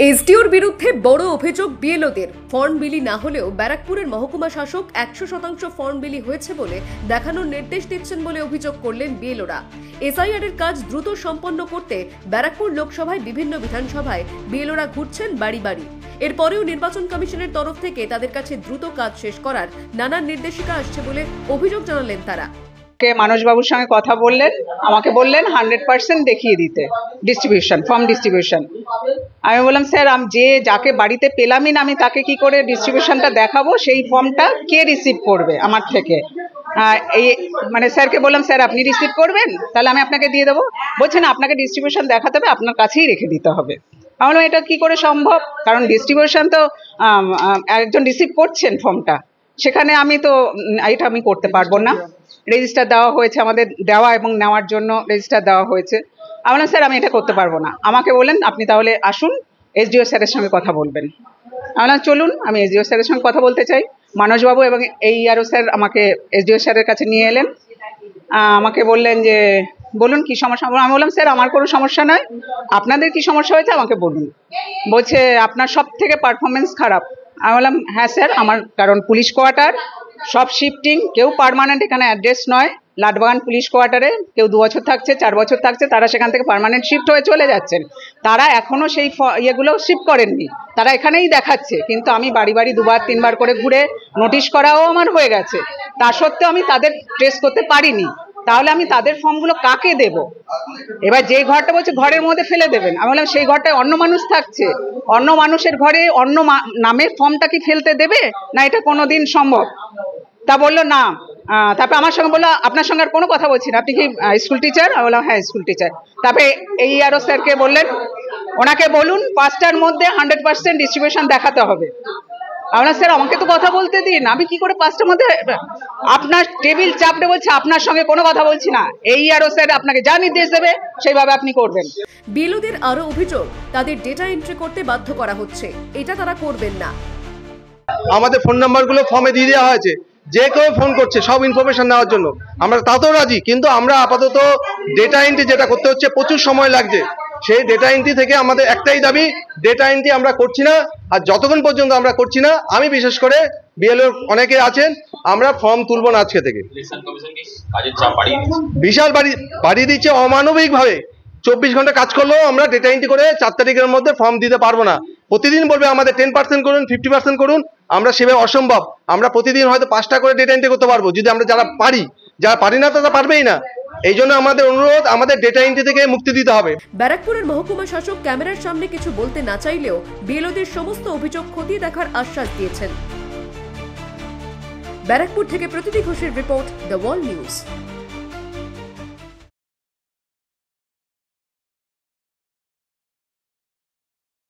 এসডিওর বিরুদ্ধে বড় অভিযোগ বিএলওদের। ফর্ম বিলি না হলেও ব্যারাকপুরের মহকুমা শাসক 100% ফর্ম বিলি হয়েছে বলে দেখানোর নির্দেশ দিচ্ছেন বলে অভিযোগ করলেন বিএলওরা। এসআইআর এর কাজ দ্রুত সম্পন্ন করতে ব্যারাকপুর লোকসভায় বিভিন্ন বিধানসভায় বিএলওরা ঘুরছেন বাড়ি বাড়ি। এরপরেও নির্বাচন কমিশনের তরফ থেকে তাদের কাছে দ্রুত কাজ শেষ করার নানান নির্দেশিকা আসছে বলে অভিযোগ জানালেন তারা। মানসবাবুর সঙ্গে কথা বললেন, আমাকে বললেন 100% দেখিয়ে দিতে ফর্ম ডিস্ট্রিবিউশন। আমি বললাম স্যার আমি যাকে বাড়িতে পেলামই না আমি তাকে কি করে ডিস্ট্রিবিউশনটা দেখাবো, সেই ফর্মটা কে রিসিভ করবে আমার থেকে। এই স্যারকে বললাম স্যার আপনি রিসিভ করবেন, তাহলে আমি আপনাকে দিয়ে দেবো। বলছেন আপনাকে ডিস্ট্রিবিউশন দেখাতে হবে, আপনার কাছেই রেখে দিতে হবে। আমি বললাম এটা কি করে সম্ভব, কারণ ডিস্ট্রিবিউশন তো একজন রিসিভ করছেন ফর্মটা, সেখানে এটা আমি করতে পারবো না। রেজিস্টার দেওয়া হয়েছে, আমাদের দেওয়া এবং নেওয়ার জন্য রেজিস্টার দেওয়া হয়েছে। আমি বললাম স্যার আমি এটা করতে পারবো না। আমাকে বললেন আপনি তাহলে আসুন, এসডিও স্যারের সঙ্গে কথা বলবেন। আমি বললাম চলুন, আমি এসডিও স্যারের সঙ্গে কথা বলতে চাই। মানসবাবু এবং এইআরও স্যার আমাকে এসডিও স্যারের কাছে নিয়ে এলেন। আমাকে বললেন যে বলুন কি সমস্যা। আমি বললাম স্যার আমার কোনো সমস্যা নয়, আপনাদের কি সমস্যা হয়েছে আমাকে বলুন। বলছে আপনার সব থেকে পারফরমেন্স খারাপ। আমি বললাম হ্যাঁ স্যার আমার, কারণ পুলিশ কোয়ার্টার সব শিফটিং, কেউ পার্মানেন্ট এখানে অ্যাড্রেস নয়। লাটবাগান পুলিশ কোয়ার্টারে কেউ 2 বছর থাকছে, 4 বছর থাকছে, তারা সেখান থেকে পার্মানেন্ট শিফট হয়ে চলে যাচ্ছেন। তারা এখনো সেই ইয়েগুলো শিফট করেননি, তারা এখানেই দেখাচ্ছে। কিন্তু আমি বাড়ি বাড়ি 2বার 3বার করে ঘুরে নোটিশ করাও আমার হয়ে গেছে, তা সত্ত্বেও আমি তাদের ট্রেস করতে পারিনি। তাহলে আমি তাদের ফর্মগুলো কাকে দেব? এবার যে ঘরটা বলছে ঘরের মধ্যে ফেলে দেবেন, আমি বললাম সেই ঘরটায় অন্য মানুষ থাকছে, অন্য মানুষের ঘরে অন্য নামের ফর্মটা কি ফেলতে দেবে না? এটা কোনোদিন সম্ভব? তা বললো না। তারপরে আমার সঙ্গে বললো আপনার সঙ্গে আর কোনো কথা বলছি না, আপনি কি স্কুল টিচার? আমি বললাম হ্যাঁ স্কুল টিচার। তারপরে এইআরও স্যারকে বললেন ওনাকে বলুন 5টার মধ্যে 100% ডিস্ট্রিবিউশন দেখাতে হবে। আমরা স্যার আমাকে তো কথা বলতে দিন, আমি কি করে 5টার মধ্যে? আপনার টেবিল চাপড়ে বলছে আপনার সঙ্গে কোনো কথা বলছি না, এইআরও স্যার আপনাকে যা নির্দেশ দেবে সেইভাবে আপনি করবেন। বিএলওদের আরো অভিযোগ তাদের ডেটা এন্ট্রি করতে বাধ্য করা হচ্ছে, এটা তারা করবেন না। আমাদের ফোন নাম্বারগুলো ফর্মে দিয়ে দেওয়া হয়েছে, যে কেউ ফোন করছে সব ইনফরমেশন নেওয়ার জন্য, আমরা তাতেও রাজি। কিন্তু আমরা আপাতত ডেটা এন্ট্রি যেটা করতে হচ্ছে প্রচুর সময় লাগছে, সেই ডেটা এন্ট্রি থেকে আমাদের একটাই দাবি, ডেটা এন্ট্রি আমরা করছি না। আর যতক্ষণ পর্যন্ত আমরা করছি না, আমি বিশেষ করে বিএলও অনেকে আছেন, আমরা ফর্ম তুলব না আজকে থেকে। বিশাল বাড়িয়ে দিচ্ছে অমানবিক ভাবে। 24 ঘন্টা কাজ করলেও আমরা ডেটা এন্ট্রি করে 4 তারিখের মধ্যে ফর্ম দিতে পারবো না। প্রতিদিন বলবে আমাদের 10% করুন, 50% করুন, আমরা সেভাবে অসম্ভব। আমরা প্রতিদিন হয়তো 5টা করে ডেটা এন্ট্রি করতে পারবো যদি আমরা যারা পারি না তারা পারবেই না। এই জন্য আমাদের অনুরোধ, আমাদের ডেটা এন্ট্রি থেকে মুক্তি দিতে হবে। ব্যারাকপুরের মহকুমা শাসক ক্যামেরার সামনে কিছু বলতে না চাইলেও বিএলওদের সমস্ত অভিযোগ খতিয়ে দেখার আশ্বাস দিয়েছেন। ব্যারাকপুর থেকে প্রতিটি ঘোষের রিপোর্ট, দ্য ওয়াল নিউজ।